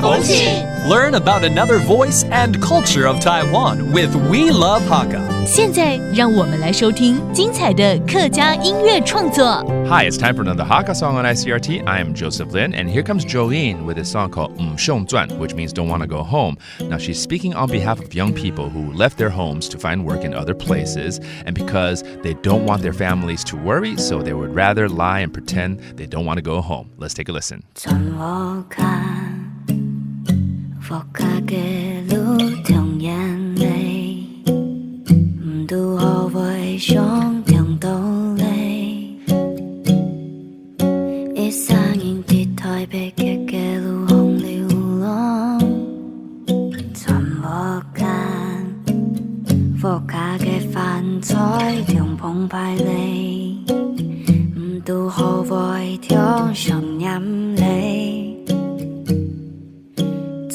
风情 Learn about another voice and culture of Taiwan with We Love Hakka. 现在让我们来收听精彩的客家音乐创作。Hi, it's time for another Hakka song on ICRT. I am Joseph Lin, and here comes Jolene with a song called Shong Zhuan, which means don't want to go home. Now, she's speaking on behalf of young people who left their homes to find work in other places, and because they don't want their families to worry, so they would rather lie and pretend they don't want to go home. Let's take a listen.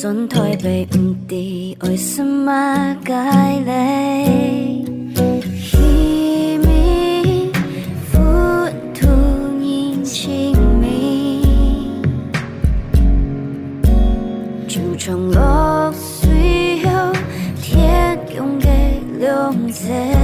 Xuân thôi về đi ôi sớm mà cái lệ khi mi phút thu nhìn chính mi chủ trong lúc suy yếu thiết用给lượng dễ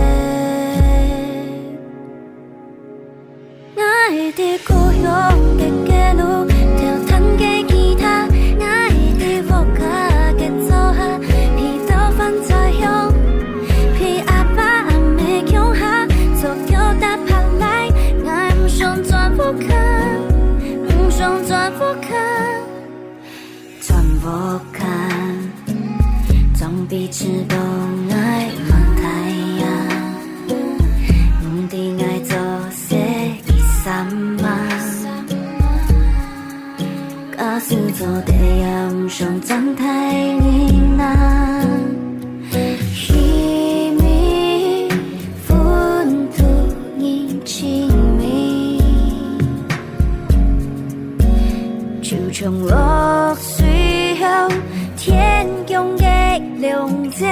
ngài đi cô用给给路theo thân给吉他ngài đi vô cả cái gió ha thì đâu vẫn在用thì阿爸阿妹用哈所有的怕来ngài唔想转不可唔想转不可转不可总彼此都爱望太阳唔定爱做些第三嘛가수 대양 성장 타이나 힘이 분투인 친미 주정록 수요天用给两节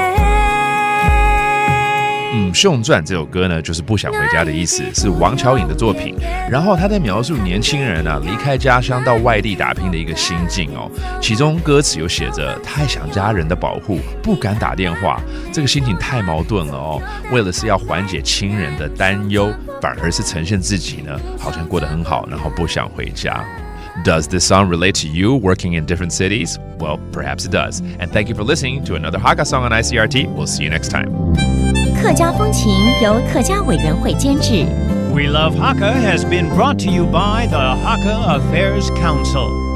送传这首歌呢，就是不想回家的意思，是王乔颖的作品。然后他在描述年轻人离开家乡到外地打拼的一个心境哦。其中歌词有写着太想家人的保护，不敢打电话，这个心情太矛盾了哦。为了是要缓解亲人的担忧，反而是呈现自己呢，好像过得很好，然后不想回家。Does this song relate to you working in different cities? Well, perhaps it does. And thank you for listening to another Hakka song on ICRT. We'll see you next time. 客家风情由客家委员会监制。We Love Hakka has been brought to you by the Hakka Affairs Council.